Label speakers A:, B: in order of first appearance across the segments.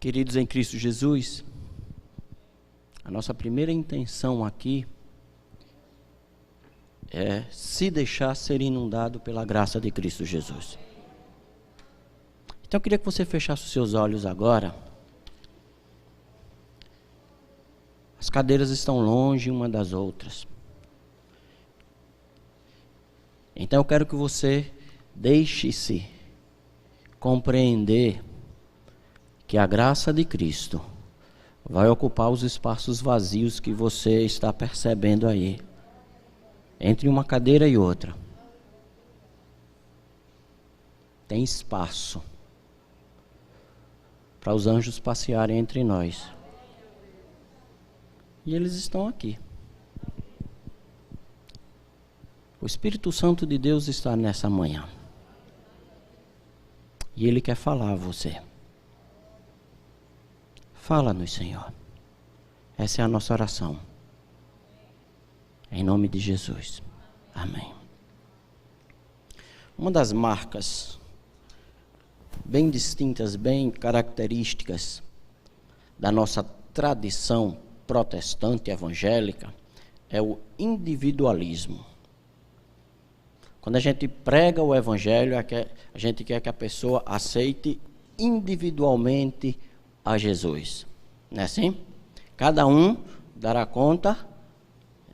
A: Queridos em Cristo Jesus, a nossa primeira intenção aqui é se deixar ser inundado pela graça de Cristo Jesus. Então eu queria que você fechasse os seus olhos agora. As cadeiras estão longe uma das outras. Então eu quero que você deixe-se compreender que a graça de Cristo vai ocupar os espaços vazios que você está percebendo aí, entre uma cadeira e outra. Tem espaço para os anjos passearem entre nós. E eles estão aqui. O Espírito Santo de Deus está nessa manhã. E Ele quer falar a você. Fala-nos, Senhor. Essa é a nossa oração. Em nome de Jesus. Amém. Uma das marcas bem distintas, bem características da nossa tradição protestante evangélica é o individualismo. Quando a gente prega o evangelho, a gente quer que a pessoa aceite individualmente a Jesus. Não é assim? Cada um dará conta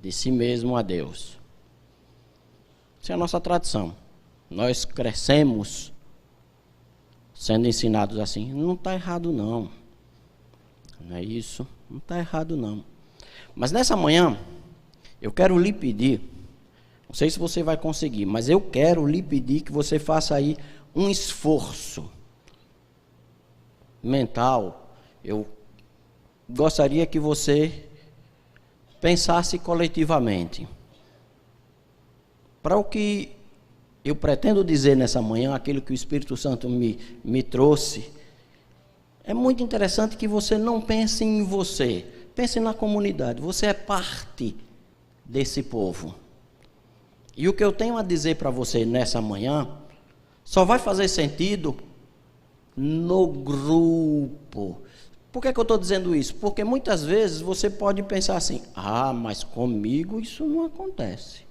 A: de si mesmo a Deus. Essa é a nossa tradição. Nós crescemos sendo ensinados assim. Não está errado não. Não é isso. Não está errado não. Mas nessa manhã, eu quero lhe pedir, não sei se você vai conseguir, mas eu quero lhe pedir que você faça aí um esforço mental. Eu gostaria que você pensasse coletivamente. Para o que eu pretendo dizer nessa manhã, aquilo que o Espírito Santo me trouxe, é muito interessante que você não pense em você, pense na comunidade. Você é parte desse povo. E o que eu tenho a dizer para você nessa manhã só vai fazer sentido no grupo. Por que eu estou dizendo isso? Porque muitas vezes você pode pensar assim: ah, mas comigo isso não acontece.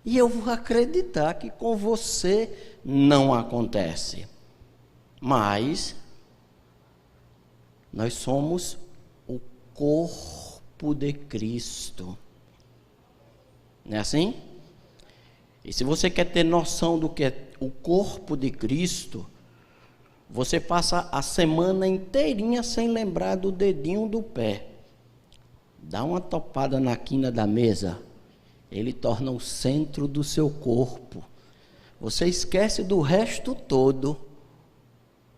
A: E eu vou acreditar que com você não acontece. Mas nós somos o corpo de Cristo. Não é assim? E se você quer ter noção do que é o corpo de Cristo, você passa a semana inteirinha sem lembrar do dedinho do pé. Dá uma topada na quina da mesa, ele torna o centro do seu corpo. Você esquece do resto todo,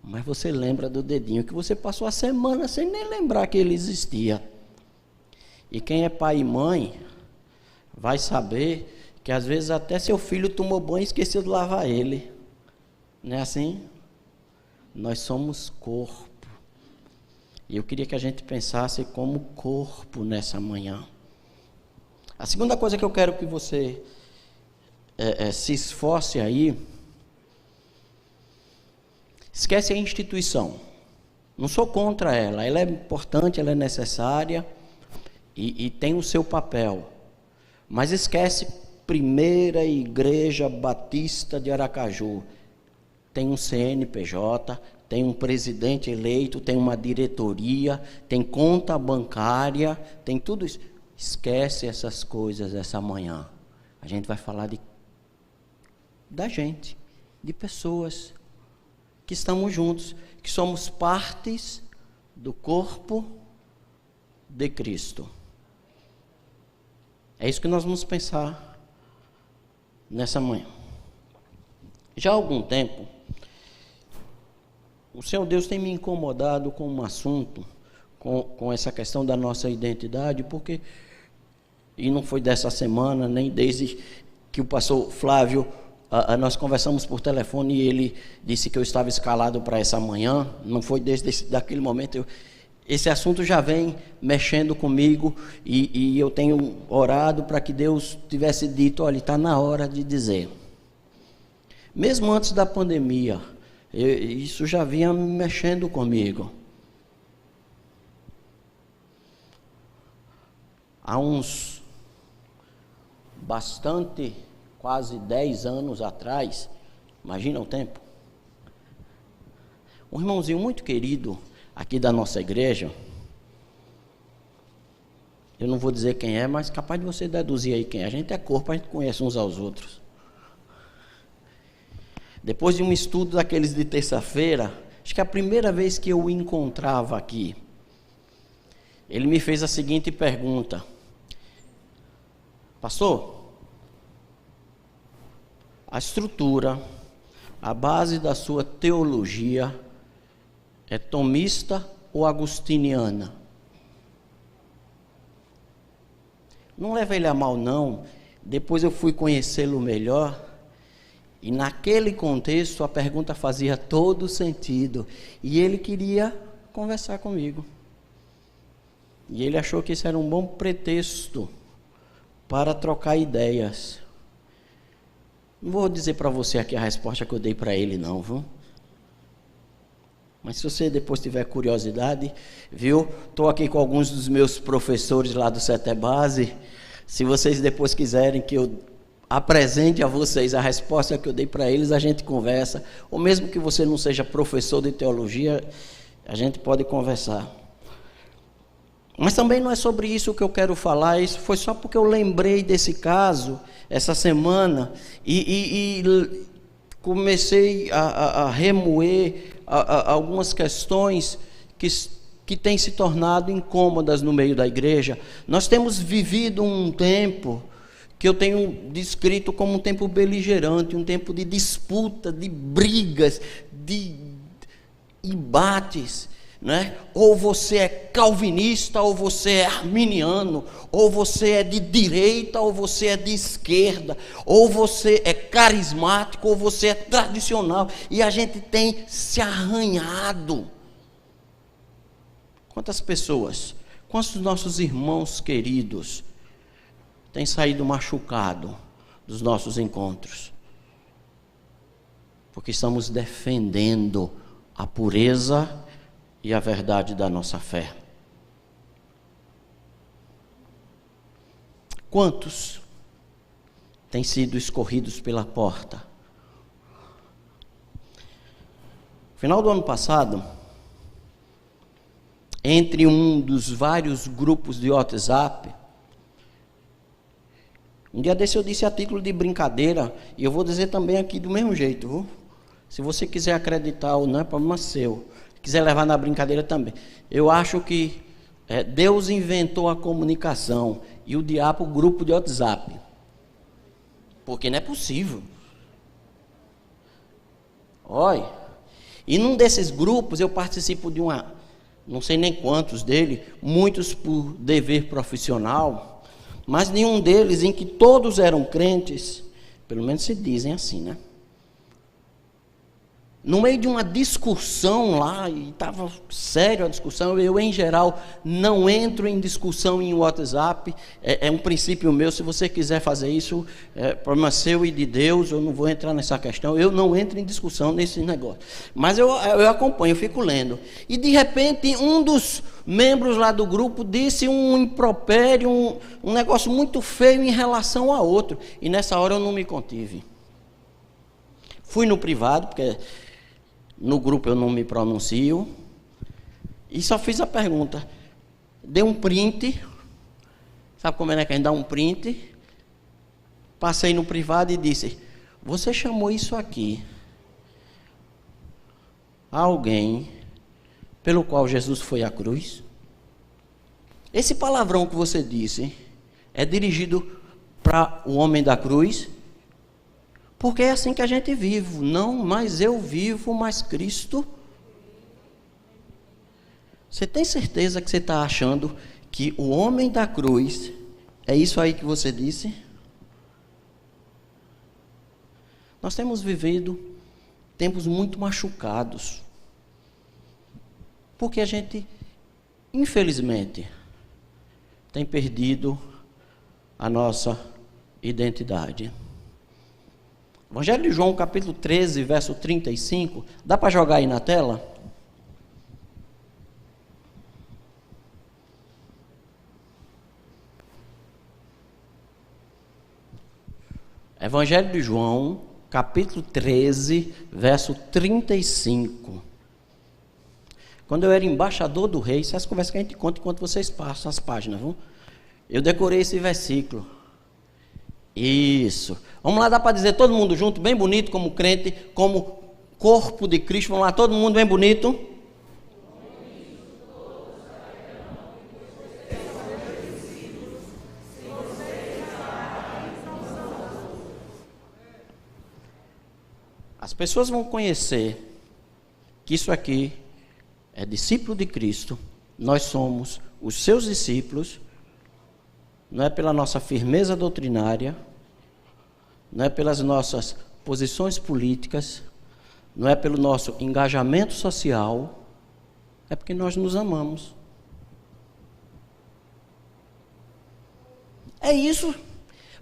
A: mas você lembra do dedinho, que você passou a semana sem nem lembrar que ele existia. E quem é pai e mãe vai saber que às vezes até seu filho tomou banho e esqueceu de lavar ele. Não é assim? Nós somos corpo. E eu queria que a gente pensasse como corpo nessa manhã. A segunda coisa que eu quero que você se esforce aí, esquece a instituição. Não sou contra ela. Ela é importante, ela é necessária e tem o seu papel. Mas esquece Primeira Igreja Batista de Aracaju. Tem um CNPJ, tem um presidente eleito, tem uma diretoria, tem conta bancária, tem tudo isso. Esquece essas coisas essa manhã. A gente vai falar da gente, de pessoas que estamos juntos, que somos partes do corpo de Cristo. É isso que nós vamos pensar nessa manhã. Já há algum tempo, o Senhor Deus tem me incomodado com um assunto, com essa questão da nossa identidade, porque, e não foi dessa semana, nem desde que o pastor Flávio, nós conversamos por telefone e ele disse que eu estava escalado para essa manhã, não foi desde daquele momento, esse assunto já vem mexendo comigo e eu tenho orado para que Deus tivesse dito: olha, está na hora de dizer. Mesmo antes da pandemia, Isso já vinha mexendo comigo. Há uns quase 10 anos atrás, imagina o tempo, um irmãozinho muito querido aqui da nossa igreja, eu não vou dizer quem é, mas capaz de você deduzir aí quem é. A gente é corpo, a gente conhece uns aos outros. Depois de um estudo daqueles de terça-feira, acho que a primeira vez que eu o encontrava aqui, ele me fez a seguinte pergunta: pastor, a estrutura, a base da sua teologia é tomista ou agostiniana? Não leva ele a mal, não. Depois eu fui conhecê-lo melhor, e naquele contexto a pergunta fazia todo sentido, e ele queria conversar comigo. E ele achou que isso era um bom pretexto para trocar ideias. Não vou dizer para você aqui a resposta que eu dei para ele, não, viu? Mas se você depois tiver curiosidade, viu? Estou aqui com alguns dos meus professores lá do CETEBASE. Se vocês depois quiserem que eu apresente a vocês a resposta que eu dei para eles, a gente conversa. Ou mesmo que você não seja professor de teologia, a gente pode conversar. Mas também não é sobre isso que eu quero falar. Isso foi só porque eu lembrei desse caso essa semana e comecei a remoer algumas questões que têm se tornado incômodas no meio da igreja. Nós temos vivido um tempo que eu tenho descrito como um tempo beligerante, um tempo de disputa, de brigas, de embates, né? Ou você é calvinista, ou você é arminiano, ou você é de direita, ou você é de esquerda, ou você é carismático, ou você é tradicional, e a gente tem se arranhado. Quantas pessoas, quantos nossos irmãos queridos têm saído machucados dos nossos encontros? Porque estamos defendendo a pureza e a verdade da nossa fé. Quantos têm sido escorridos pela porta? No final do ano passado, entre um dos vários grupos de WhatsApp, um dia desse eu disse a título de brincadeira, e eu vou dizer também aqui do mesmo jeito, viu? Se você quiser acreditar ou não, é problema seu. Quiser levar na brincadeira também. Eu acho que Deus inventou a comunicação e o diabo o grupo de WhatsApp. Porque não é possível. Olha, e num desses grupos eu participo de não sei nem quantos dele, muitos por dever profissional, mas nenhum deles em que todos eram crentes, pelo menos se dizem assim, né? No meio de uma discussão lá, e estava sério a discussão, eu em geral não entro em discussão em WhatsApp, é um princípio meu. Se você quiser fazer isso, é problema seu e de Deus, eu não vou entrar nessa questão, eu não entro em discussão nesse negócio. Mas eu acompanho, eu fico lendo. E de repente um dos membros lá do grupo disse um impropério, um negócio muito feio em relação a outro, e nessa hora eu não me contive. Fui no privado, porque no grupo eu não me pronuncio, e só fiz a pergunta. Dei um print, sabe como é que a gente dá um print? Passei no privado e disse: você chamou isso aqui a alguém pelo qual Jesus foi à cruz? Esse palavrão que você disse é dirigido para o homem da cruz? Porque é assim que a gente vive. Não, mas eu vivo, mas Cristo. Você tem certeza que você está achando que o homem da cruz é isso aí que você disse? Nós temos vivido tempos muito machucados. Porque a gente, infelizmente, tem perdido a nossa identidade. Evangelho de João, capítulo 13, verso 35. Dá para jogar aí na tela? Evangelho de João, capítulo 13, verso 35. Quando eu era embaixador do rei, essas conversas que a gente conta enquanto vocês passam as páginas, viu? Eu decorei esse versículo. Isso. Vamos lá, dá para dizer todo mundo junto, bem bonito, como crente, como corpo de Cristo. Vamos lá, todo mundo bem bonito. As pessoas vão conhecer que isso aqui é discípulo de Cristo. Nós somos os seus discípulos. Não é pela nossa firmeza doutrinária, não é pelas nossas posições políticas, não é pelo nosso engajamento social, é porque nós nos amamos. É isso.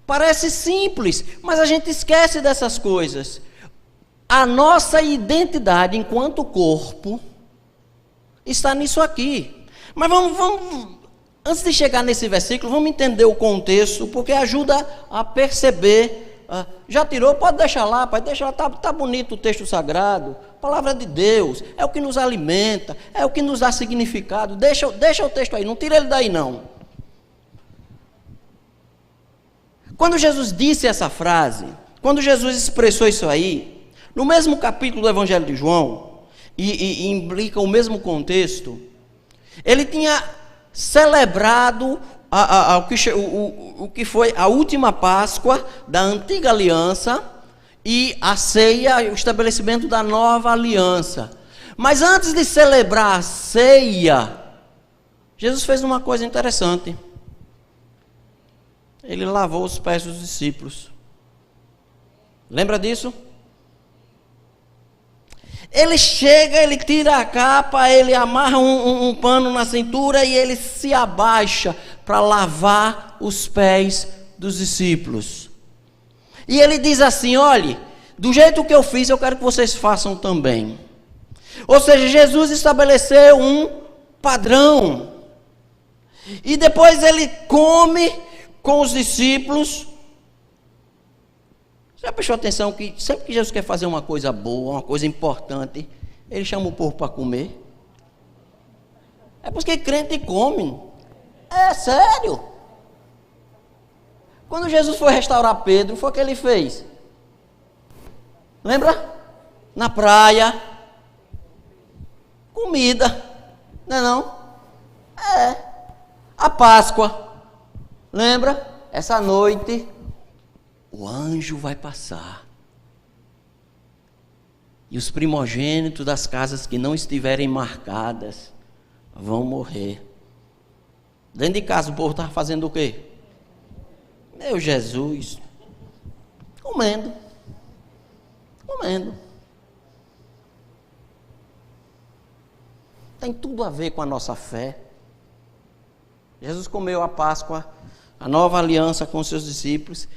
A: Parece simples, mas a gente esquece dessas coisas. A nossa identidade enquanto corpo está nisso aqui. Mas vamos, antes de chegar nesse versículo, vamos entender o contexto, porque ajuda a perceber. Já tirou? Pode deixar lá, pai, deixa lá, tá bonito o texto sagrado, palavra de Deus, é o que nos alimenta, é o que nos dá significado. Deixa o texto aí, não tira ele daí não. Quando Jesus disse essa frase, quando Jesus expressou isso aí, no mesmo capítulo do Evangelho de João, e implica o mesmo contexto, ele tinha celebrado o que foi a última Páscoa da antiga aliança e a ceia, o estabelecimento da nova aliança. Mas antes de celebrar a ceia, Jesus fez uma coisa interessante. Ele lavou os pés dos discípulos. Lembra disso? Ele chega, ele tira a capa, ele amarra um pano na cintura e ele se abaixa para lavar os pés dos discípulos. E ele diz assim: olhe, do jeito que eu fiz, eu quero que vocês façam também. Ou seja, Jesus estabeleceu um padrão. E depois ele come com os discípulos. Já prestou atenção que sempre que Jesus quer fazer uma coisa boa, uma coisa importante, ele chama o povo para comer? É porque crente come. É sério. Quando Jesus foi restaurar Pedro, foi o que ele fez? Lembra? Na praia. Comida. Não é não? É. A Páscoa. Lembra? Essa noite o anjo vai passar. E os primogênitos das casas que não estiverem marcadas vão morrer. Dentro de casa o povo estava fazendo o quê? Meu Jesus. Comendo. Tem tudo a ver com a nossa fé. Jesus comeu a Páscoa, a nova aliança com seus discípulos.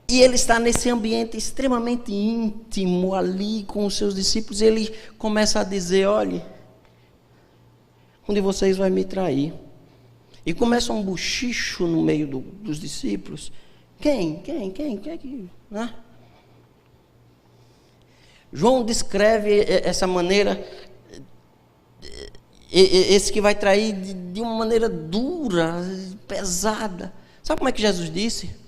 A: E ele está nesse ambiente extremamente íntimo ali com os seus discípulos. E ele começa a dizer: olhe, um de vocês vai me trair. E começa um bochicho no meio dos discípulos. Quem? Né? João descreve essa maneira, esse que vai trair de uma maneira dura, pesada. Sabe como é que Jesus disse?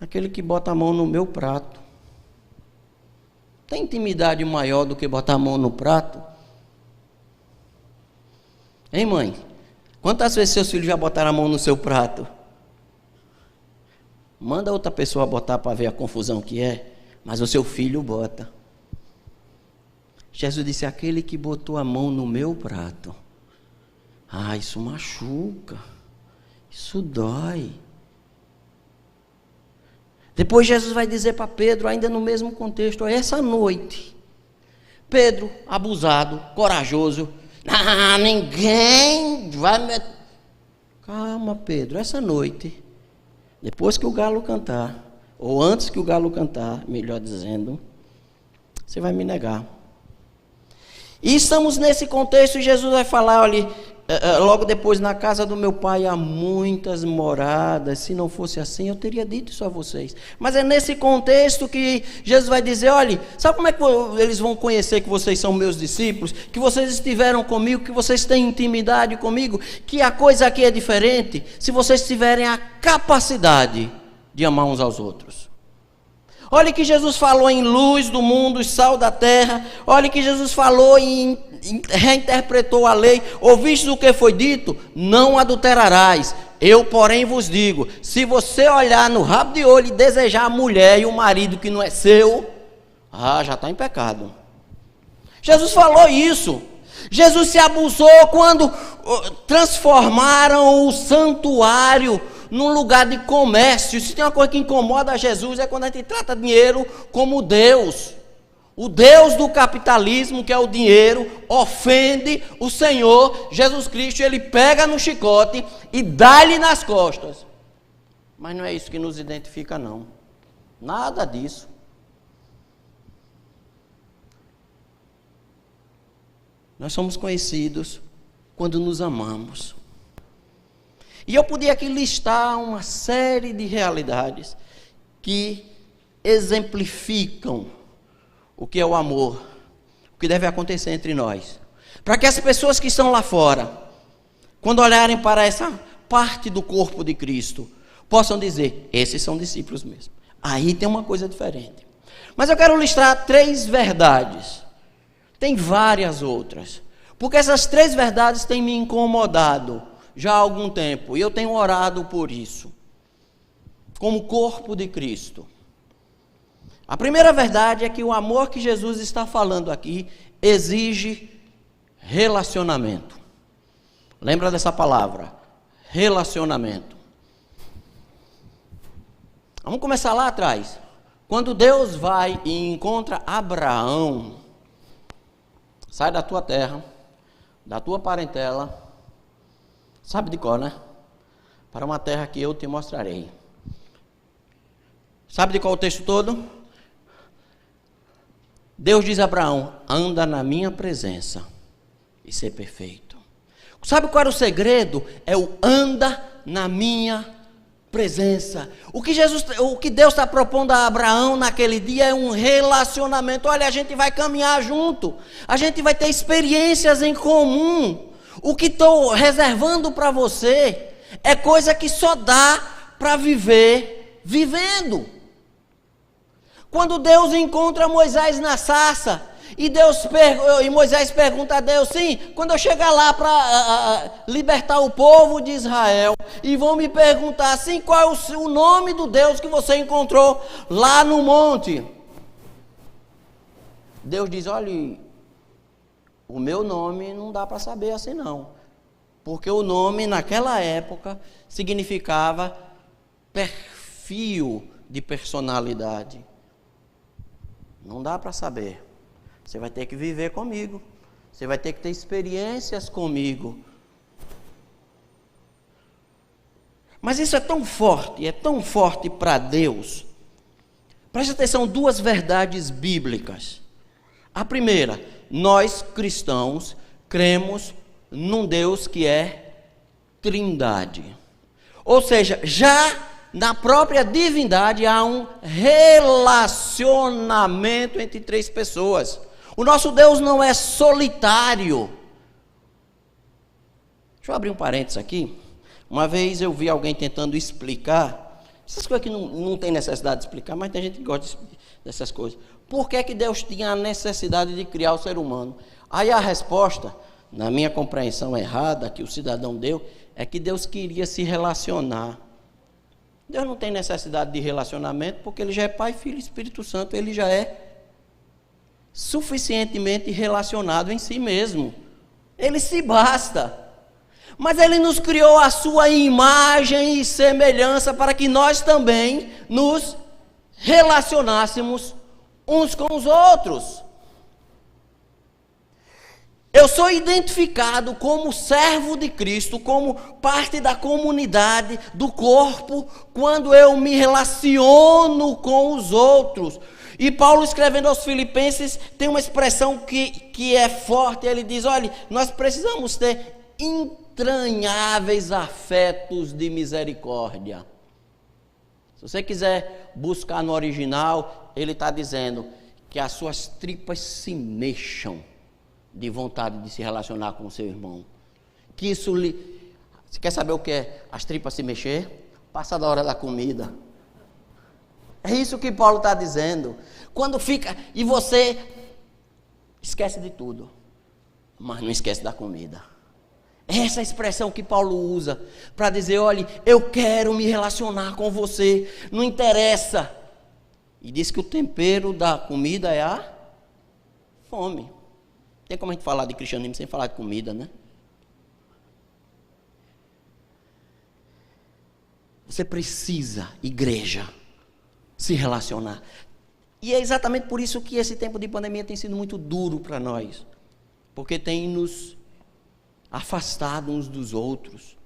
A: Aquele que bota a mão no meu prato. Tem intimidade maior do que botar a mão no prato? Hein, mãe? Quantas vezes seus filhos já botaram a mão no seu prato? Manda outra pessoa botar para ver a confusão que é, mas o seu filho bota. Jesus disse: aquele que botou a mão no meu prato. Ah, isso machuca. Isso dói. Depois Jesus vai dizer para Pedro, ainda no mesmo contexto: essa noite, Pedro, abusado, corajoso, ninguém vai me... Calma, Pedro, essa noite, depois que o galo cantar, ou antes que o galo cantar, melhor dizendo, você vai me negar. E estamos nesse contexto e Jesus vai falar, olha, logo depois, na casa do meu pai há muitas moradas, se não fosse assim eu teria dito isso a vocês. Mas é nesse contexto que Jesus vai dizer, olha, sabe como é que eles vão conhecer que vocês são meus discípulos, que vocês estiveram comigo, que vocês têm intimidade comigo, que a coisa aqui é diferente, se vocês tiverem a capacidade de amar uns aos outros. Olha que Jesus falou em luz do mundo e sal da terra. Olha que Jesus falou e reinterpretou a lei. Ouvistes o que foi dito? Não adulterarás. Eu, porém, vos digo, se você olhar no rabo de olho e desejar a mulher e o marido que não é seu, já está em pecado. Jesus falou isso. Jesus se abusou quando transformaram o santuário num lugar de comércio. Se tem uma coisa que incomoda a Jesus é quando a gente trata dinheiro como Deus. O Deus do capitalismo, que é o dinheiro, ofende o Senhor Jesus Cristo. Ele pega no chicote e dá-lhe nas costas. Mas não é isso que nos identifica, não. Nada disso. Nós somos conhecidos quando nos amamos. E eu podia aqui listar uma série de realidades que exemplificam o que é o amor, o que deve acontecer entre nós. Para que as pessoas que estão lá fora, quando olharem para essa parte do corpo de Cristo, possam dizer, esses são discípulos mesmo. Aí tem uma coisa diferente. Mas eu quero listar 3 verdades. Tem várias outras. Porque essas 3 verdades têm me incomodado já há algum tempo, e eu tenho orado por isso, como corpo de Cristo. A primeira verdade é que o amor que Jesus está falando aqui exige relacionamento. Lembra dessa palavra? Relacionamento. Vamos começar lá atrás. Quando Deus vai e encontra Abraão, sai da tua terra, da tua parentela, sabe de qual, né? Para uma terra que eu te mostrarei. Sabe de qual o texto todo? Deus diz a Abraão, anda na minha presença e ser perfeito. Sabe qual era o segredo? É o anda na minha presença. O que Deus está propondo a Abraão naquele dia é um relacionamento. Olha, a gente vai caminhar junto. A gente vai ter experiências em comum. O que estou reservando para você é coisa que só dá para viver vivendo. Quando Deus encontra Moisés na sarça, e Moisés pergunta a Deus, sim, quando eu chegar lá para libertar o povo de Israel, e vão me perguntar assim, qual é o nome do Deus que você encontrou lá no monte? Deus diz, olha, o meu nome não dá para saber assim não, porque o nome naquela época significava perfil de personalidade. Não dá para saber. Você vai ter que viver comigo. Você vai ter que ter experiências comigo. Mas isso é tão forte para Deus. Preste atenção, 2 verdades bíblicas. A primeira, nós cristãos cremos num Deus que é Trindade. Ou seja, já na própria divindade há um relacionamento entre 3 pessoas. O nosso Deus não é solitário. Deixa eu abrir um parênteses aqui. Uma vez eu vi alguém tentando explicar, essas coisas que não tem necessidade de explicar, mas tem gente que gosta dessas coisas. Por que que Deus tinha a necessidade de criar o ser humano? Aí a resposta, na minha compreensão errada, que o cidadão deu, é que Deus queria se relacionar. Deus não tem necessidade de relacionamento, porque Ele já é Pai, Filho e Espírito Santo. Ele já é suficientemente relacionado em si mesmo. Ele se basta. Mas Ele nos criou a sua imagem e semelhança para que nós também nos relacionássemos uns com os outros. Eu sou identificado como servo de Cristo, como parte da comunidade, do corpo, quando eu me relaciono com os outros. E Paulo, escrevendo aos Filipenses, tem uma expressão que é forte. Ele diz: olha, nós precisamos ter entranháveis afetos de misericórdia. Se você quiser buscar no original, ele está dizendo que as suas tripas se mexam de vontade de se relacionar com o seu irmão. Que isso lhe... Você quer saber o que é as tripas se mexer? Passa da hora da comida. É isso que Paulo está dizendo. Quando fica... E você esquece de tudo, mas não esquece da comida. Essa é a expressão que Paulo usa para dizer: olha, eu quero me relacionar com você, não interessa. E diz que o tempero da comida é a fome. Tem como a gente falar de cristianismo sem falar de comida, né? Você precisa, igreja, se relacionar. E é exatamente por isso que esse tempo de pandemia tem sido muito duro para nós. Porque tem nos afastado uns dos outros.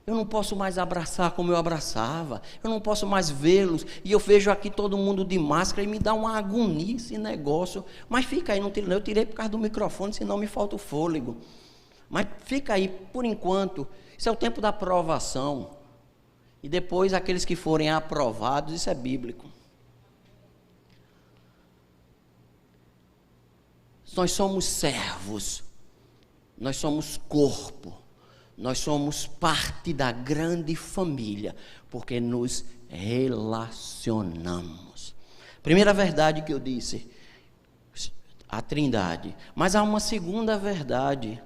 A: Eu não posso mais abraçar como eu abraçava. Eu não posso mais vê-los. E eu vejo aqui todo mundo de máscara e me dá uma agonia esse negócio. Mas fica aí, não tiro, eu tirei por causa do microfone, senão me falta o fôlego. Mas fica aí, por enquanto. Isso é o tempo da aprovação. E depois aqueles que forem aprovados, isso é bíblico. Nós somos servos. Nós somos corpo. Nós somos parte da grande família, porque nos relacionamos. Primeira verdade que eu disse, a Trindade. Mas há uma segunda verdade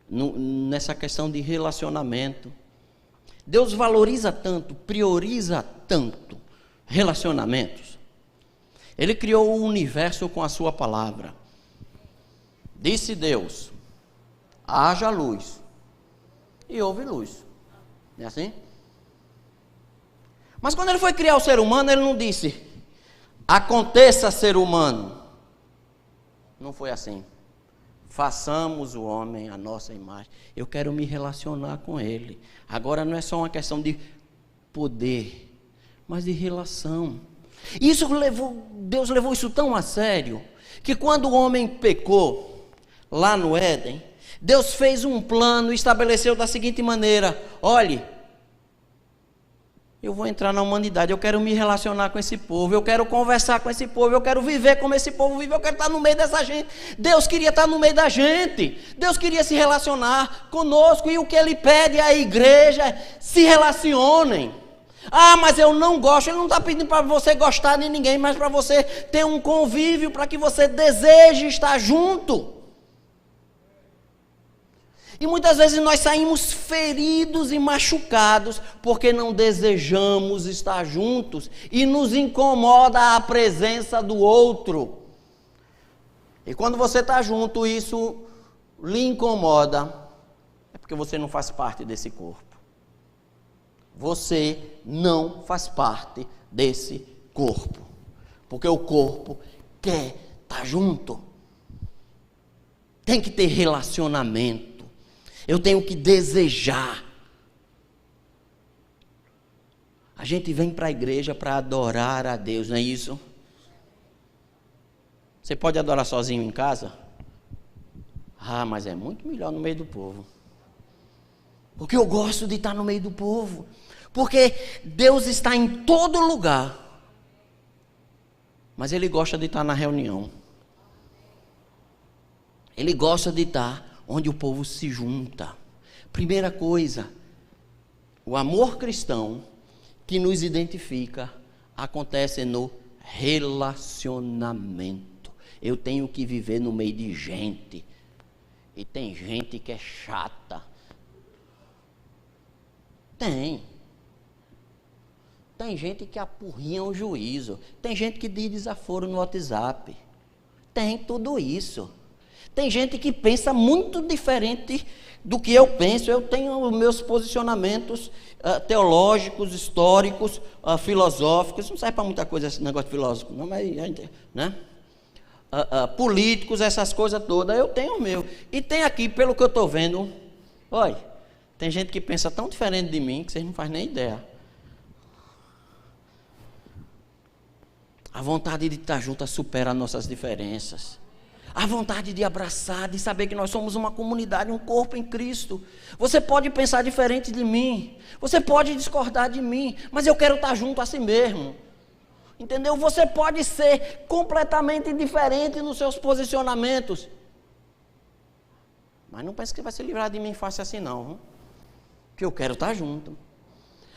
A: nessa questão de relacionamento. Deus valoriza tanto, prioriza tanto relacionamentos. Ele criou o universo com a sua palavra. Disse Deus: haja luz. E houve luz. Não é assim? Mas quando ele foi criar o ser humano, ele não disse: aconteça, ser humano. Não foi assim. Façamos o homem à nossa imagem. Eu quero me relacionar com ele. Agora não é só uma questão de poder, mas de relação. Deus levou isso tão a sério, que quando o homem pecou, lá no Éden, Deus fez um plano e estabeleceu da seguinte maneira: olhe, eu vou entrar na humanidade, eu quero me relacionar com esse povo, eu quero conversar com esse povo, eu quero viver como esse povo vive, eu quero estar no meio dessa gente. Deus queria estar no meio da gente, Deus queria se relacionar conosco, e o que Ele pede à igreja é: se relacionem. Ah, mas eu não gosto. Ele não está pedindo para você gostar de ninguém, mas para você ter um convívio, para que você deseje estar junto. E muitas vezes nós saímos feridos e machucados porque não desejamos estar juntos e nos incomoda a presença do outro. E quando você está junto, isso lhe incomoda, é porque você não faz parte desse corpo. Você não faz parte desse corpo, porque o corpo quer estar junto. Tem que ter relacionamento. Eu tenho que desejar. A gente vem para a igreja para adorar a Deus, não é isso? Você pode adorar sozinho em casa? Ah, mas é muito melhor no meio do povo. Porque eu gosto de estar no meio do povo. Porque Deus está em todo lugar. Mas Ele gosta de estar na reunião. Ele gosta de estar onde o povo se junta. Primeira coisa, o amor cristão que nos identifica acontece no relacionamento. Eu tenho que viver no meio de gente. E tem gente que é chata. Tem gente que apurrinha o juízo. Tem gente que diz desaforo no WhatsApp. Tem tudo isso. Tem gente que pensa muito diferente do que eu penso. Eu tenho os meus posicionamentos teológicos, históricos, filosóficos. Não serve para muita coisa esse negócio filosófico, não, mas né? políticos, essas coisas todas. Eu tenho o meu. E tem aqui, pelo que eu estou vendo, olha, tem gente que pensa tão diferente de mim que vocês não fazem nem ideia. A vontade de estar junto supera as nossas diferenças. A vontade de abraçar, de saber que nós somos uma comunidade, um corpo em Cristo. Você pode pensar diferente de mim, você pode discordar de mim, mas eu quero estar junto a si mesmo. Entendeu? Você pode ser completamente diferente nos seus posicionamentos. Mas não pense que vai se livrar de mim fácil assim não. Porque eu quero estar junto.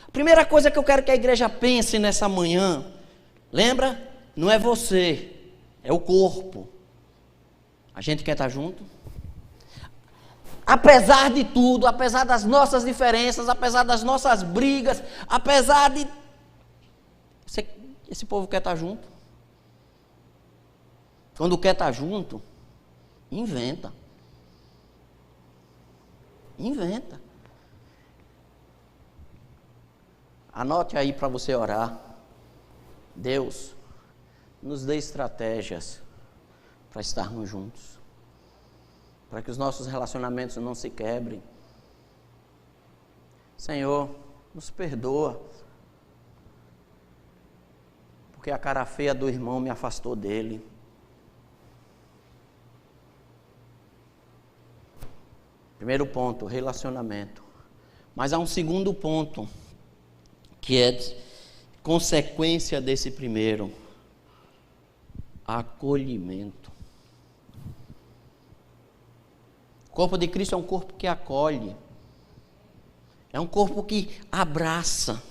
A: A primeira coisa que eu quero que a igreja pense nessa manhã, lembra? Não é você, é o corpo. A gente quer estar junto? Apesar de tudo, apesar das nossas diferenças, apesar das nossas brigas, apesar de... Esse povo quer estar junto? Quando quer estar junto, inventa. Inventa. Anote aí para você orar. Deus, nos dê estratégias para estarmos juntos, para que os nossos relacionamentos não se quebrem. Senhor, nos perdoa, porque a cara feia do irmão me afastou dele. Primeiro ponto, relacionamento. Mas há um segundo ponto, que é consequência desse primeiro, acolhimento. O corpo de Cristo é um corpo que acolhe, é um corpo que abraça.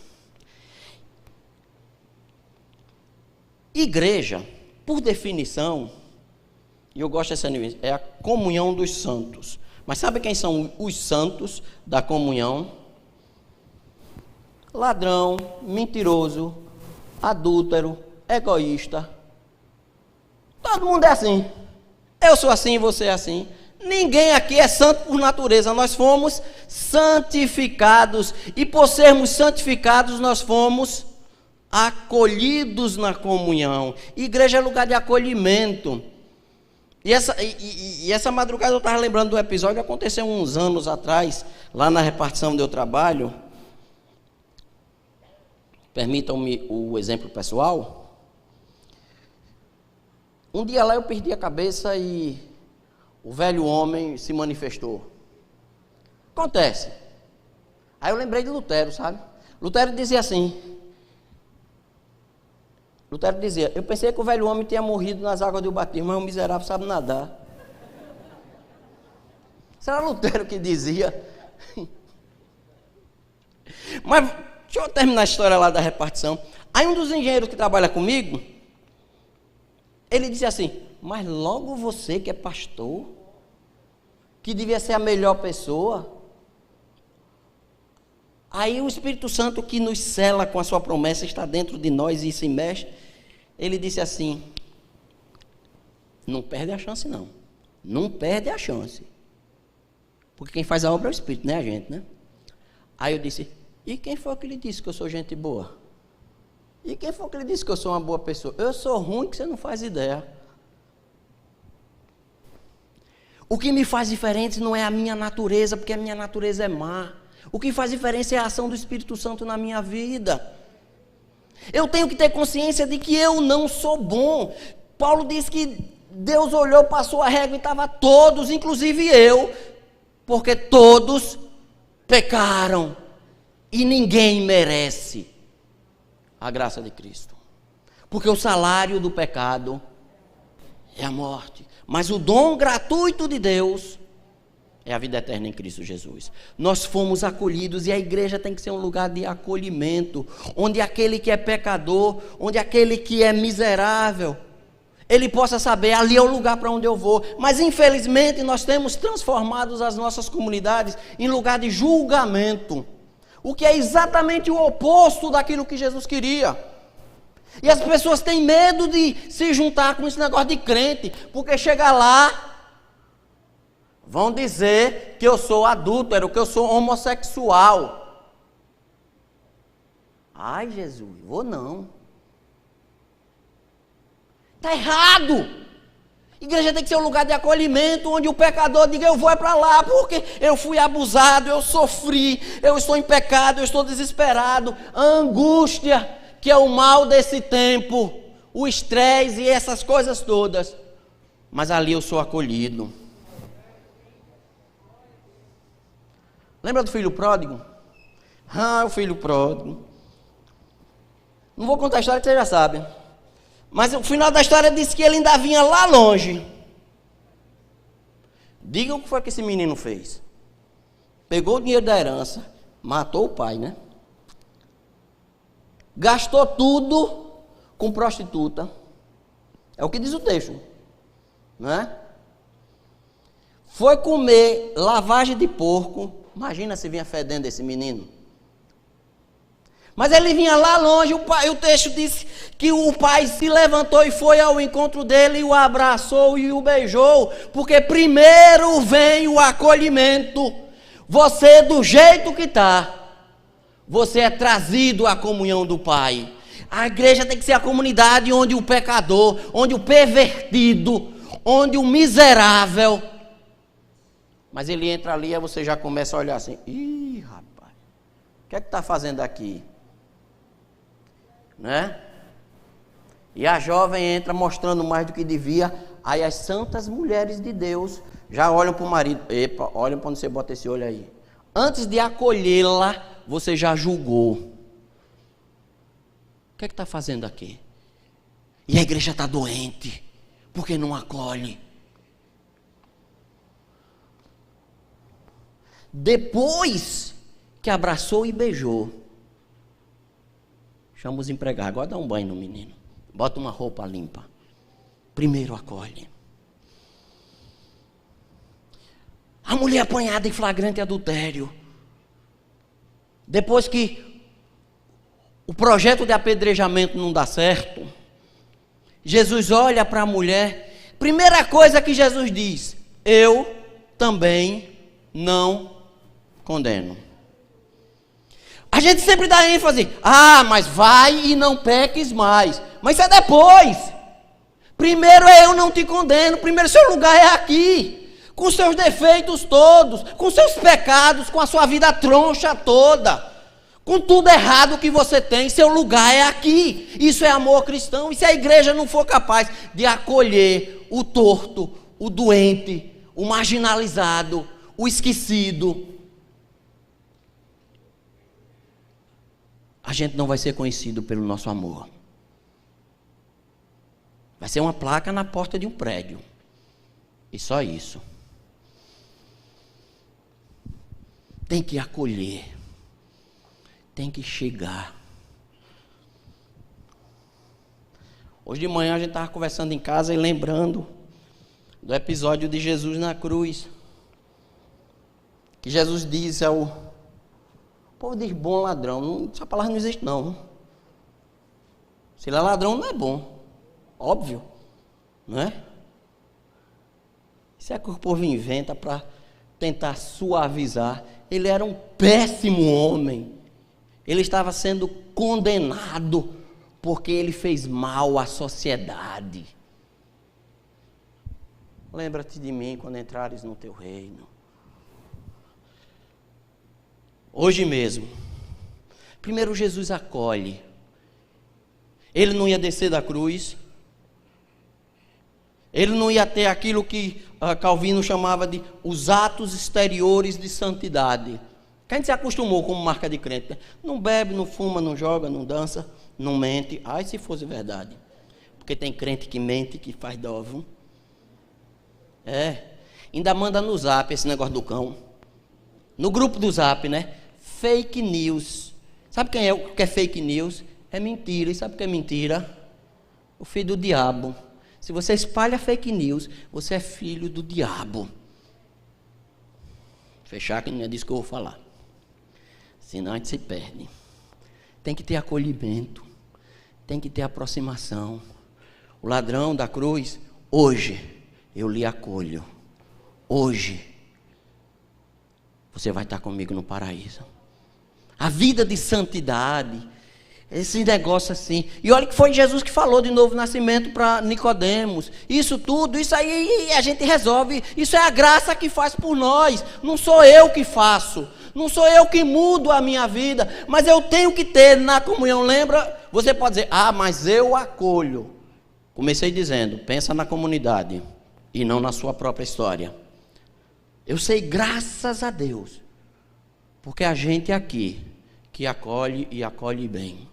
A: Igreja, por definição, e eu gosto dessa nuance, é a comunhão dos santos. Mas sabe quem são os santos da comunhão? Ladrão, mentiroso, adúltero, egoísta. Todo mundo é assim. Eu sou assim, você é assim. Ninguém aqui é santo por natureza. Nós fomos santificados. E por sermos santificados, nós fomos acolhidos na comunhão. Igreja é lugar de acolhimento. E essa madrugada eu estava lembrando do episódio que aconteceu uns anos atrás, lá na repartição onde eu trabalho. Permitam-me o exemplo pessoal. Um dia lá eu perdi a cabeça e o velho homem se manifestou. Acontece. Aí eu lembrei de Lutero, sabe? Lutero dizia assim. Lutero dizia, eu pensei que o velho homem tinha morrido nas águas do batismo, mas o miserável sabe nadar. Será Lutero que dizia? Mas deixa eu terminar a história lá da repartição. Aí um dos engenheiros que trabalha comigo, ele disse assim, mas logo você que é pastor, que devia ser a melhor pessoa. Aí o Espírito Santo que nos sela com a sua promessa está dentro de nós e se mexe. Ele disse assim, não perde a chance não. Não perde a chance. Porque quem faz a obra é o Espírito, não é a gente, né? Aí eu disse, e quem foi que lhe disse que eu sou gente boa? E quem foi que lhe disse que eu sou uma boa pessoa? Eu sou ruim que você não faz ideia. O que me faz diferente não é a minha natureza, porque a minha natureza é má. O que faz diferença é a ação do Espírito Santo na minha vida. Eu tenho que ter consciência de que eu não sou bom. Paulo diz que Deus olhou, passou a régua e estava todos, inclusive eu, porque todos pecaram e ninguém merece a graça de Cristo. Porque o salário do pecado é a morte, mas o dom gratuito de Deus é a vida eterna em Cristo Jesus. Nós fomos acolhidos e a igreja tem que ser um lugar de acolhimento, onde aquele que é pecador, onde aquele que é miserável, ele possa saber, ali é o lugar para onde eu vou. Mas infelizmente nós temos transformado as nossas comunidades em lugar de julgamento, o que é exatamente o oposto daquilo que Jesus queria. E as pessoas têm medo de se juntar com esse negócio de crente, porque chega lá, vão dizer que eu sou adúltero, que eu sou homossexual. Ai, Jesus, vou não. Está errado. Igreja tem que ser um lugar de acolhimento, onde o pecador diga, eu vou para lá, porque eu fui abusado, eu sofri, eu estou em pecado, eu estou desesperado. A angústia, que é o mal desse tempo, o estresse e essas coisas todas. Mas ali eu sou acolhido. Lembra do filho pródigo? O filho pródigo. Não vou contar a história que vocês já sabem. Mas o final da história diz que ele ainda vinha lá longe. Digam o que foi que esse menino fez. Pegou o dinheiro da herança, matou o pai, né? Gastou tudo com prostituta. É o que diz o texto, né? Foi comer lavagem de porco. Imagina se vinha fedendo esse menino. Mas ele vinha lá longe, o texto diz que o pai se levantou e foi ao encontro dele, e o abraçou e o beijou, porque primeiro vem o acolhimento. Você do jeito que está, você é trazido à comunhão do Pai. A igreja tem que ser a comunidade onde o pecador, onde o pervertido, onde o miserável, mas ele entra ali e você já começa a olhar assim, ih, rapaz, o que é que está fazendo aqui? Né? E a jovem entra mostrando mais do que devia. Aí as santas mulheres de Deus já olham para o marido. Epa, olha para onde você bota esse olho aí. Antes de acolhê-la, você já julgou. O que é que está fazendo aqui? E a igreja está doente, porque não acolhe. Depois que abraçou e beijou, chama os empregados, agora dá um banho no menino, bota uma roupa limpa. Primeiro acolhe. A mulher apanhada em flagrante adultério. Depois que o projeto de apedrejamento não dá certo, Jesus olha para a mulher. Primeira coisa que Jesus diz: eu também não condeno. A gente sempre dá ênfase, mas vai e não peques mais. Mas isso é depois. Primeiro eu não te condeno, primeiro seu lugar é aqui, com seus defeitos todos, com seus pecados, com a sua vida troncha toda, com tudo errado que você tem, seu lugar é aqui. Isso é amor cristão. E se a igreja não for capaz de acolher o torto, o doente, o marginalizado, o esquecido, a gente não vai ser conhecido pelo nosso amor. Vai ser uma placa na porta de um prédio. E só isso. Tem que acolher. Tem que chegar. Hoje de manhã a gente estava conversando em casa e lembrando do episódio de Jesus na cruz. Que Jesus diz ao... O povo diz bom ladrão, essa palavra não existe não. Se ele é ladrão não é bom, óbvio, não é? Isso é que o povo inventa para tentar suavizar. Ele era um péssimo homem, ele estava sendo condenado porque ele fez mal à sociedade. Lembra-te de mim quando entrares no teu reino. Hoje mesmo, primeiro Jesus acolhe. Ele não ia descer da cruz. Ele não ia ter aquilo que Calvino chamava de os atos exteriores de santidade. Que a gente se acostumou como marca de crente. Né? Não bebe, não fuma, não joga, não dança, não mente. Ai, se fosse verdade. Porque tem crente que mente, que faz dó. Ainda manda no zap esse negócio do cão. No grupo do zap, né? Fake news. Sabe quem é o que é fake news? É mentira. E sabe o que é mentira? O filho do diabo. Se você espalha fake news, você é filho do diabo. Fechar que não é disso que eu vou falar. Senão a gente se perde. Tem que ter acolhimento. Tem que ter aproximação. O ladrão da cruz, hoje eu lhe acolho. Hoje você vai estar comigo no paraíso. A vida de santidade, Esse negócio assim. E olha que foi Jesus que falou de novo nascimento para Nicodemos. Isso tudo, isso aí a gente resolve. Isso é a graça que faz por nós. Não sou eu que faço. Não sou eu que mudo a minha vida. Mas eu tenho que ter na comunhão. Lembra? Você pode dizer, mas eu acolho. Comecei dizendo, pensa na comunidade e não na sua própria história. Eu sei, graças a Deus, porque a gente aqui que acolhe e acolhe bem.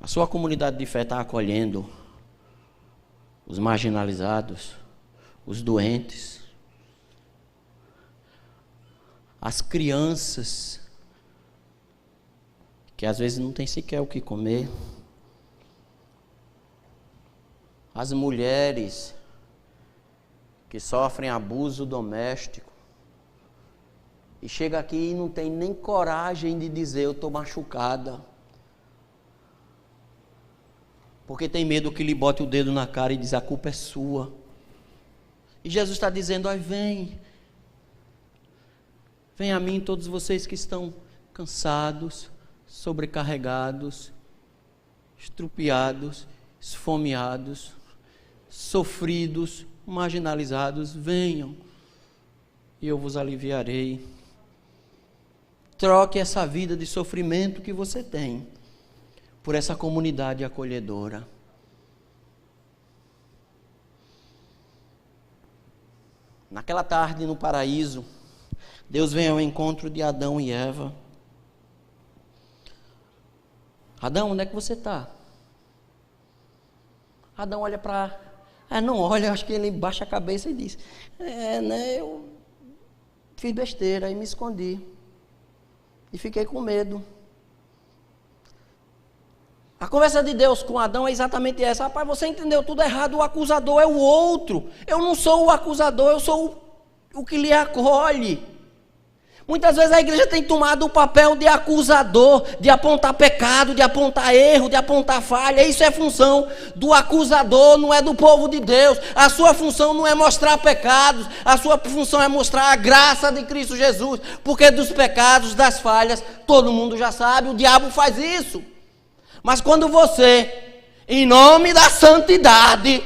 A: A sua comunidade de fé está acolhendo os marginalizados, os doentes, as crianças, que às vezes não tem sequer o que comer, as mulheres que sofrem abuso doméstico, e chega aqui e não tem nem coragem de dizer, eu estou machucada, porque tem medo que lhe bote o dedo na cara e diz, a culpa é sua. E Jesus está dizendo, vem a mim todos vocês que estão cansados, sobrecarregados, estrupiados, esfomeados, sofridos, marginalizados, venham e eu vos aliviarei. Troque essa vida de sofrimento que você tem por essa comunidade acolhedora. Naquela tarde no paraíso, Deus vem ao encontro de Adão e Eva. Adão, onde é que você está? Adão olha para... não olha, acho que ele baixa a cabeça e diz, eu fiz besteira e me escondi. E fiquei com medo. A conversa de Deus com Adão é exatamente essa. Rapaz, você entendeu tudo errado, o acusador é o outro. Eu não sou o acusador, eu sou o que lhe acolhe. Muitas vezes a igreja tem tomado o papel de acusador, de apontar pecado, de apontar erro, de apontar falha. Isso é função do acusador, não é do povo de Deus. A sua função não é mostrar pecados, a sua função é mostrar a graça de Cristo Jesus. Porque dos pecados, das falhas, todo mundo já sabe, o diabo faz isso. Mas quando você, em nome da santidade,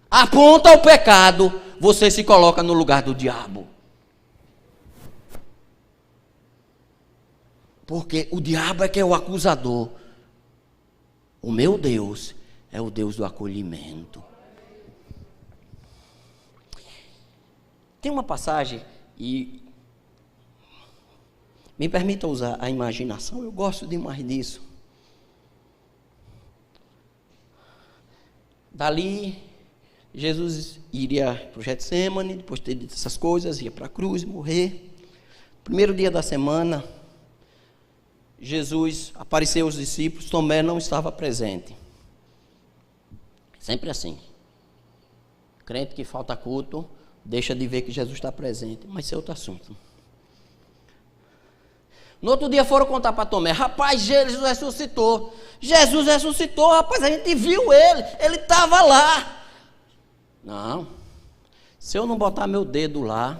A: aponta o pecado, você se coloca no lugar do diabo. Porque o diabo é que é o acusador. O meu Deus é o Deus do acolhimento. Tem uma passagem, e me permita usar a imaginação, eu gosto demais disso. Dali, Jesus iria para o Getsemane, depois de ter dito essas coisas, ia para a cruz, morrer. Primeiro dia da semana, Jesus apareceu aos discípulos, Tomé não estava presente. Sempre assim. Crente que falta culto, deixa de ver que Jesus está presente, mas isso é outro assunto. No outro dia foram contar para Tomé, rapaz, Jesus ressuscitou. Jesus ressuscitou, rapaz, a gente viu ele estava lá. Não, se eu não botar meu dedo lá,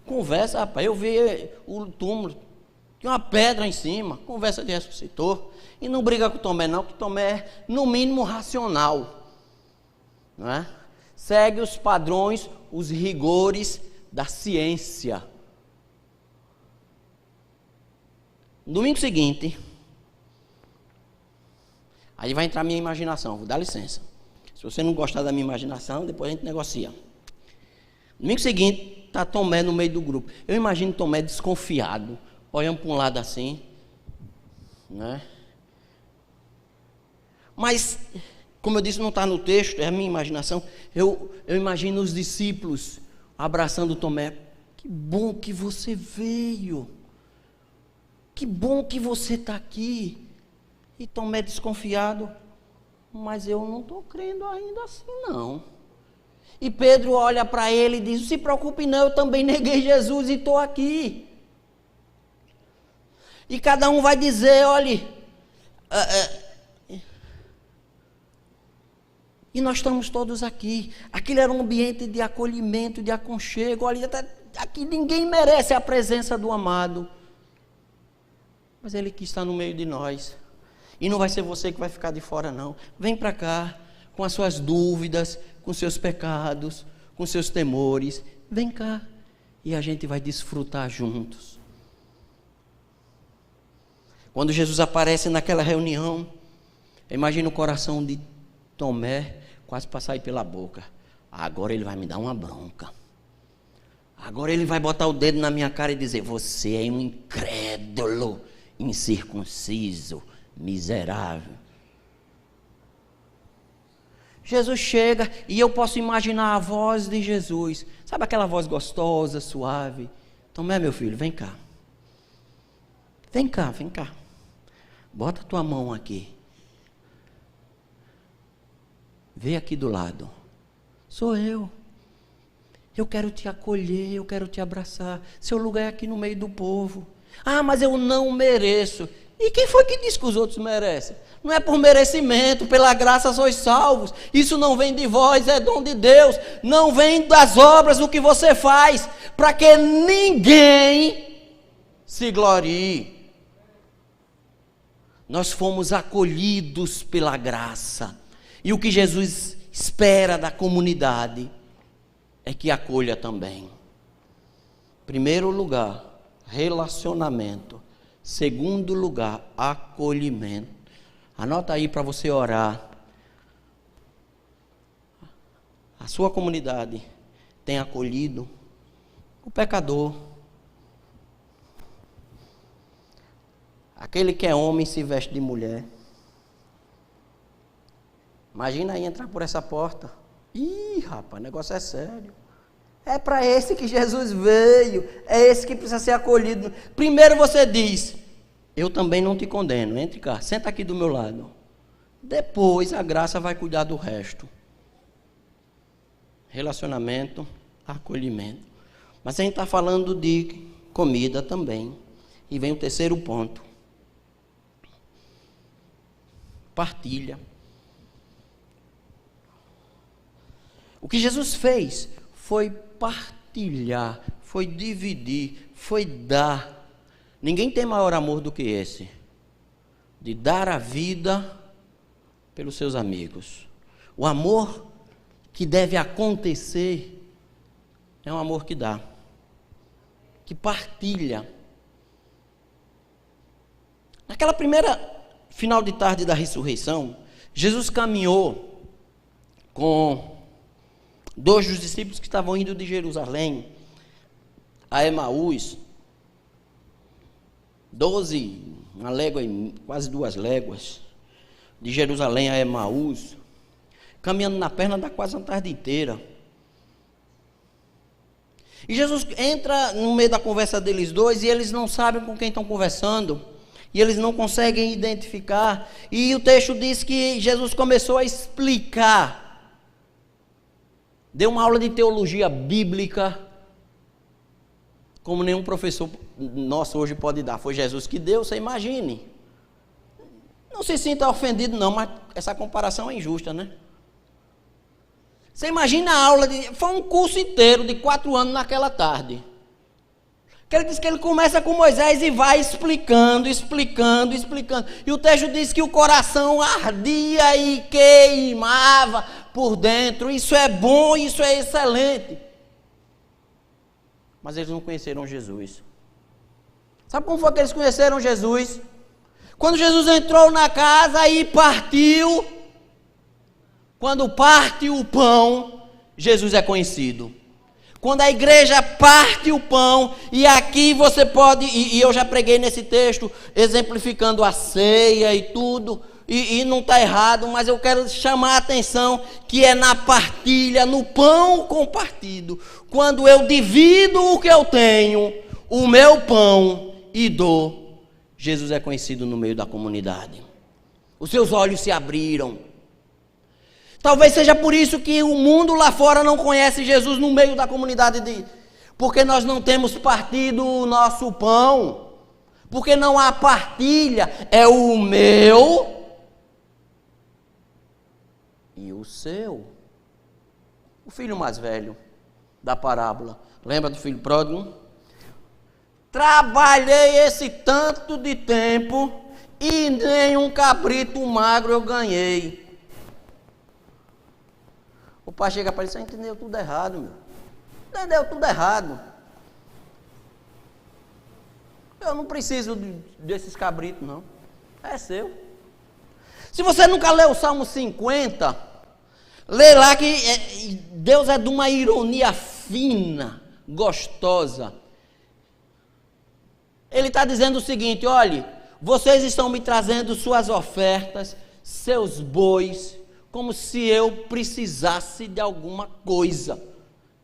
A: conversa, rapaz, eu vi o túmulo, tinha uma pedra em cima, conversa de ressuscitou. E não briga com Tomé não, que Tomé é no mínimo racional, não é? Segue os padrões, os rigores da ciência. No domingo seguinte, aí vai entrar a minha imaginação, vou dar licença. Se você não gostar da minha imaginação, depois a gente negocia. No domingo seguinte, está Tomé no meio do grupo. Eu imagino Tomé desconfiado, olhando para um lado assim, né? Mas, como eu disse, não está no texto, é a minha imaginação. Eu imagino os discípulos abraçando Tomé. Que bom que você veio. Que bom que você está aqui. E Tomé desconfiado, mas eu não estou crendo ainda assim não. E Pedro olha para ele e diz, não se preocupe não, eu também neguei Jesus e estou aqui. E cada um vai dizer, olhe, e nós estamos todos aqui. Aquilo era um ambiente de acolhimento, de aconchego. Olha, aqui ninguém merece a presença do amado. Mas Ele quis estar no meio de nós. E não vai ser você que vai ficar de fora, não. Vem para cá, com as suas dúvidas, com seus pecados, com seus temores. Vem cá. E a gente vai desfrutar juntos. Quando Jesus aparece naquela reunião, imagina o coração de Tomé quase para sair pela boca. Agora ele vai me dar uma bronca. Agora ele vai botar o dedo na minha cara e dizer: você é um incrédulo, incircunciso, miserável. Jesus chega e eu posso imaginar a voz de Jesus. Sabe aquela voz gostosa, suave? Tomé, meu filho, vem cá. Vem cá, vem cá. Bota a tua mão aqui. Vem aqui do lado. Sou eu. Eu quero te acolher, eu quero te abraçar. Seu lugar é aqui no meio do povo. Ah, mas eu não mereço. E quem foi que disse que os outros merecem? Não é por merecimento, pela graça sois salvos. Isso não vem de vós, é dom de Deus. Não vem das obras do que você faz, para que ninguém se glorie. Nós fomos acolhidos pela graça. E o que Jesus espera da comunidade é que acolha também. Primeiro lugar, relacionamento. Segundo lugar, acolhimento. Anota aí para você orar. A sua comunidade tem acolhido o pecador. Aquele que é homem se veste de mulher. Imagina aí entrar por essa porta. Ih, rapaz, o negócio é sério. É para esse que Jesus veio. É esse que precisa ser acolhido. Primeiro você diz: eu também não te condeno. Entre cá, senta aqui do meu lado. Depois a graça vai cuidar do resto. Relacionamento, acolhimento. Mas a gente está falando de comida também. E vem o terceiro ponto. Partilha. O que Jesus fez foi partilhar, foi dividir, foi dar. Ninguém tem maior amor do que esse, de dar a vida pelos seus amigos. O amor que deve acontecer é um amor que dá, que partilha. Naquela primeira final de tarde da ressurreição, Jesus caminhou com 2 dos discípulos que estavam indo de Jerusalém a Emaús, 12, uma légua, quase 2 léguas, de Jerusalém a Emaús, caminhando na perna da quase a tarde inteira. E Jesus entra no meio da conversa deles dois e eles não sabem com quem estão conversando, e eles não conseguem identificar, e o texto diz que Jesus começou a explicar. Deu uma aula de teologia bíblica, como nenhum professor nosso hoje pode dar. Foi Jesus que deu, você imagine. Não se sinta ofendido não, mas essa comparação é injusta, né? Você imagina a aula foi um curso inteiro de 4 anos naquela tarde. Que ele diz que ele começa com Moisés e vai explicando. E o texto diz que o coração ardia e queimava por dentro. Isso é bom, isso é excelente. Mas eles não conheceram Jesus. Sabe como foi que eles conheceram Jesus? Quando Jesus entrou na casa e partiu. Quando parte o pão, Jesus é conhecido. Quando a igreja parte o pão, e aqui você pode, e eu já preguei nesse texto, exemplificando a ceia e tudo, e não está errado, mas eu quero chamar a atenção que é na partilha, no pão compartido. Quando eu divido o que eu tenho, o meu pão, e dou, Jesus é conhecido no meio da comunidade. Os seus olhos se abriram. Talvez seja por isso que o mundo lá fora não conhece Jesus no meio da comunidade porque nós não temos partido o nosso pão. Porque não há partilha, é o meu e o seu. O filho mais velho da parábola, lembra do filho pródigo? Trabalhei esse tanto de tempo e nem um cabrito magro eu ganhei. O pai chega para ele: você entendeu tudo errado, meu. Entendeu tudo errado. Eu não preciso desses cabritos, não. É seu. Se você nunca leu o Salmo 50, lê lá que Deus é de uma ironia fina, gostosa. Ele está dizendo o seguinte: olhe, vocês estão me trazendo suas ofertas, seus bois, como se eu precisasse de alguma coisa.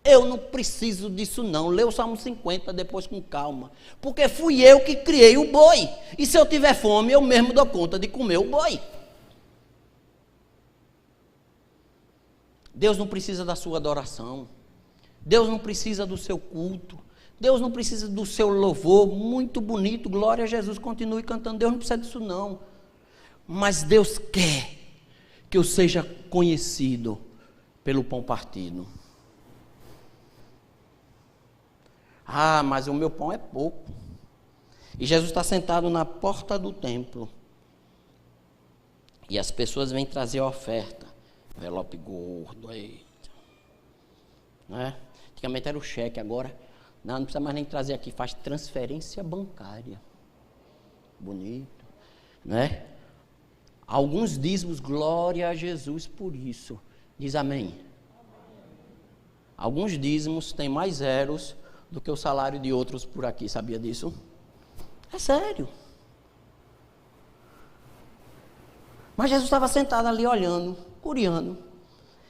A: Eu não preciso disso não. Lê o Salmo 50 depois com calma. Porque fui eu que criei o boi. E se eu tiver fome, eu mesmo dou conta de comer o boi. Deus não precisa da sua adoração. Deus não precisa do seu culto. Deus não precisa do seu louvor. Muito bonito, glória a Jesus, continue cantando. Deus não precisa disso não. Mas Deus quer que eu seja conhecido pelo pão partido. Ah, mas o meu pão é pouco. E Jesus está sentado na porta do templo. E as pessoas vêm trazer a oferta. Envelope gordo, eita. Né? Antigamente era o cheque, agora não precisa mais nem trazer aqui, faz transferência bancária. Bonito, né? Alguns dízimos, glória a Jesus por isso. Diz amém. Alguns dízimos têm mais zeros do que o salário de outros por aqui, sabia disso? É sério. Mas Jesus estava sentado ali olhando, curiando.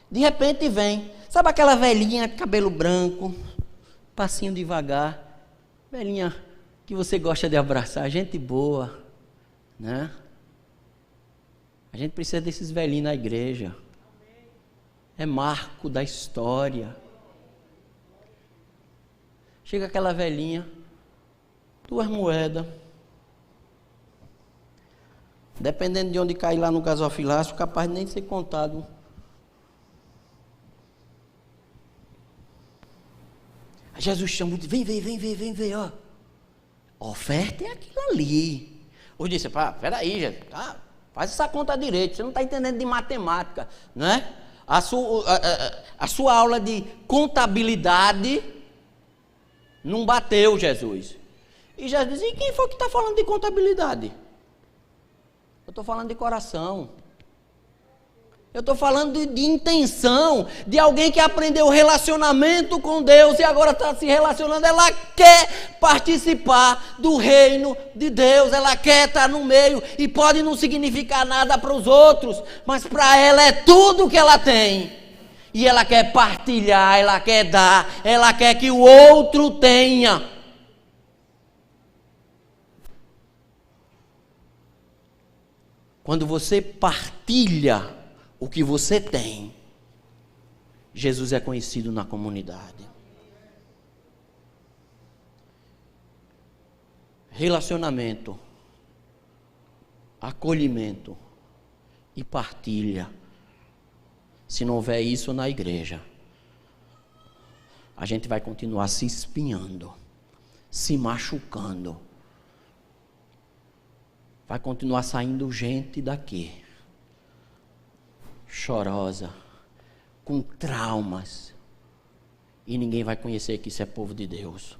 A: De repente vem, sabe aquela velhinha de cabelo branco, passinho devagar, velhinha que você gosta de abraçar, gente boa, né? A gente precisa desses velhinhos na igreja. É marco da história. Chega aquela velhinha, 2 moedas. Dependendo de onde cair lá no gasofilácio, capaz de nem ser contado. Aí Jesus chama, vem, ó. A oferta é aquilo ali. Hoje disse: peraí, Jesus, faz essa conta direito, você não está entendendo de matemática, né? A sua aula de contabilidade não bateu, Jesus. E Jesus diz: e quem foi que está falando de contabilidade? Eu estou falando de coração. Eu estou falando de intenção, de alguém que aprendeu relacionamento com Deus e agora está se relacionando. Ela quer participar do reino de Deus, ela quer estar no meio, e pode não significar nada para os outros, mas para ela é tudo que ela tem. E ela quer partilhar, ela quer dar, ela quer que o outro tenha. Quando você partilha o que você tem, Jesus é conhecido na comunidade. Relacionamento, acolhimento e partilha. Se não houver isso na igreja, a gente vai continuar se espinhando, se machucando. Vai continuar saindo gente daqui, chorosa, com traumas, e ninguém vai conhecer que isso é povo de Deus.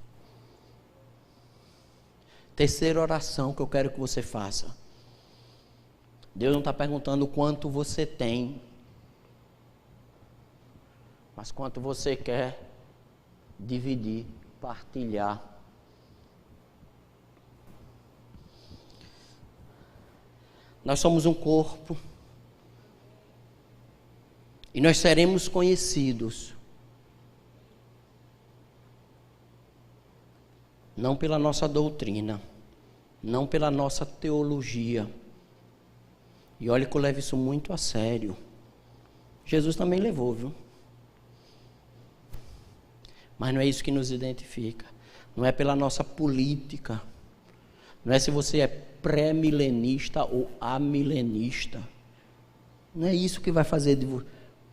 A: Terceira oração que eu quero que você faça. Deus não está perguntando quanto você tem, mas quanto você quer dividir, partilhar. Nós somos um corpo. E nós seremos conhecidos não pela nossa doutrina, não pela nossa teologia. E olha que eu levo isso muito a sério. Jesus também levou, viu? Mas não é isso que nos identifica. Não é pela nossa política. Não é se você é pré-milenista ou amilenista. Não é isso que vai fazer de você.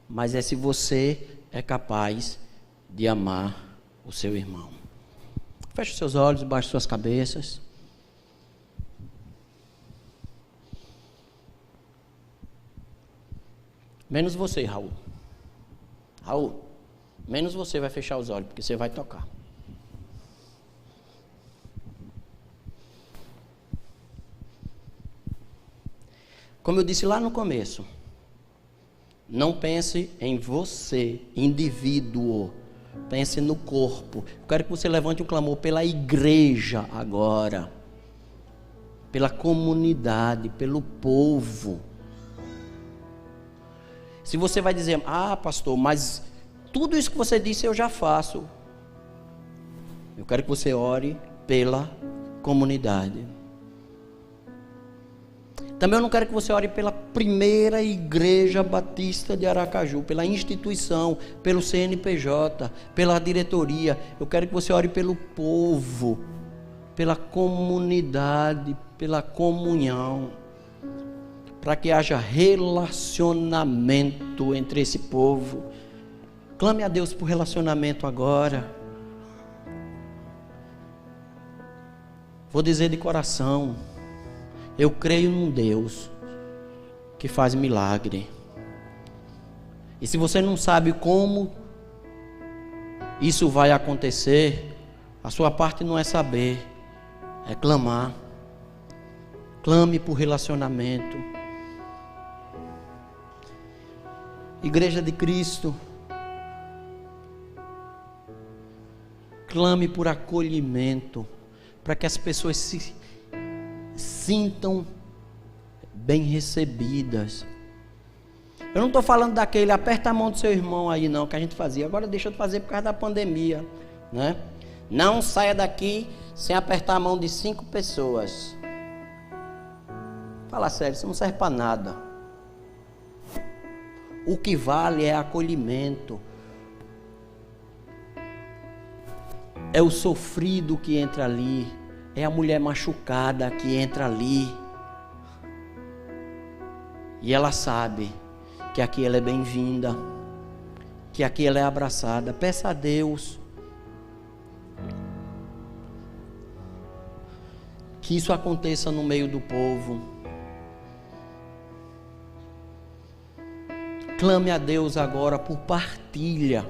A: Mas é se você é capaz de amar o seu irmão. Feche seus olhos, baixe suas cabeças. Menos você, Raul. Raul, menos você vai fechar os olhos, porque você vai tocar. Como eu disse lá no começo, não pense em você, indivíduo. Pense no corpo. Eu quero que você levante um clamor pela igreja agora. Pela comunidade, pelo povo. Se você vai dizer, pastor, mas tudo isso que você disse eu já faço. Eu quero que você ore pela comunidade. Também eu não quero que você ore pela primeira igreja batista de Aracaju, pela instituição, pelo CNPJ, pela diretoria. Eu quero que você ore pelo povo, pela comunidade, pela comunhão, para que haja relacionamento entre esse povo. Clame a Deus por relacionamento agora. Vou dizer de coração, eu creio num Deus que faz milagre. E se você não sabe como isso vai acontecer, a sua parte não é saber, é clamar. Clame por relacionamento. Igreja de Cristo, clame por acolhimento, para que as pessoas se sintam bem recebidas. Eu não estou falando daquele aperta a mão do seu irmão aí não, que a gente fazia. Agora deixa eu fazer por causa da pandemia, né? Não saia daqui sem apertar a mão de 5 pessoas. Fala sério, isso não serve para nada. O que vale é acolhimento. É o sofrido que entra ali. É a mulher machucada que entra ali. E ela sabe que aqui ela é bem-vinda, que aqui ela é abraçada. Peça a Deus que isso aconteça no meio do povo. Clame a Deus agora por partilha,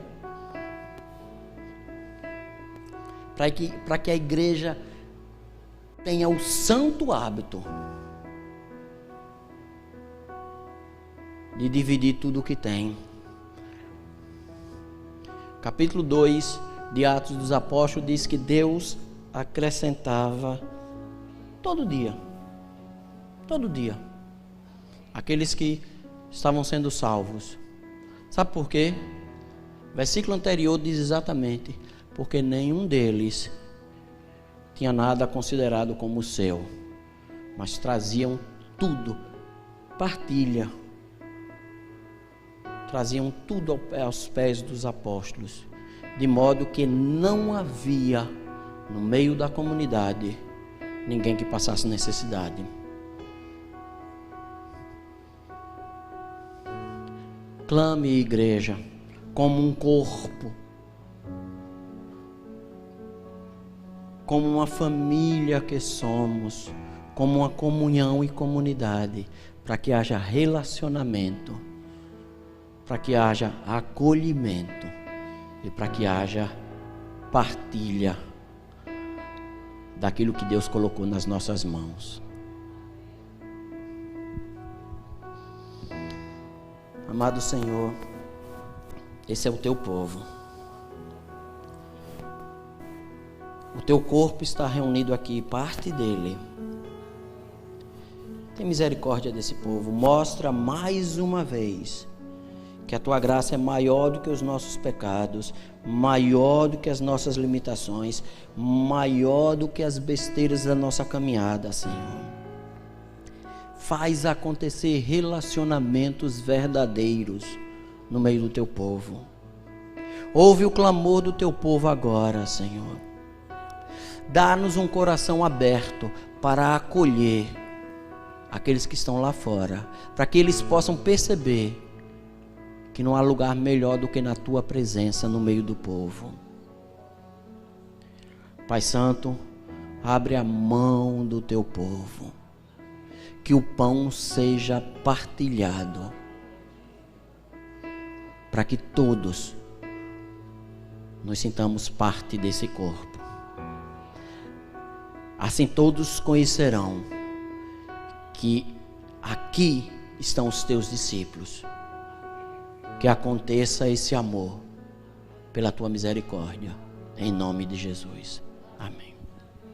A: para que a igreja tenha o santo hábito de dividir tudo o que tem. Capítulo 2 de Atos dos Apóstolos diz que Deus acrescentava todo dia, aqueles que estavam sendo salvos. Sabe por quê? O versículo anterior diz exatamente: porque nenhum deles tinha nada considerado como seu, mas traziam tudo, partilha, traziam tudo aos pés dos apóstolos, de modo que não havia no meio da comunidade ninguém que passasse necessidade. Clame, igreja, como um corpo, como uma família que somos, como uma comunhão e comunidade, para que haja relacionamento, para que haja acolhimento e para que haja partilha daquilo que Deus colocou nas nossas mãos. Amado Senhor, esse é o teu povo. O teu corpo está reunido aqui, parte dele. Tem misericórdia desse povo. Mostra mais uma vez que a tua graça é maior do que os nossos pecados, maior do que as nossas limitações, maior do que as besteiras da nossa caminhada, Senhor. Faz acontecer relacionamentos verdadeiros no meio do teu povo. Ouve o clamor do teu povo agora, Senhor. Dá-nos um coração aberto para acolher aqueles que estão lá fora, para que eles possam perceber que não há lugar melhor do que na tua presença no meio do povo. Pai Santo, abre a mão do teu povo, que o pão seja partilhado, para que todos nos sintamos parte desse corpo. Assim todos conhecerão que aqui estão os teus discípulos. Que aconteça esse amor pela tua misericórdia, em nome de Jesus. Amém.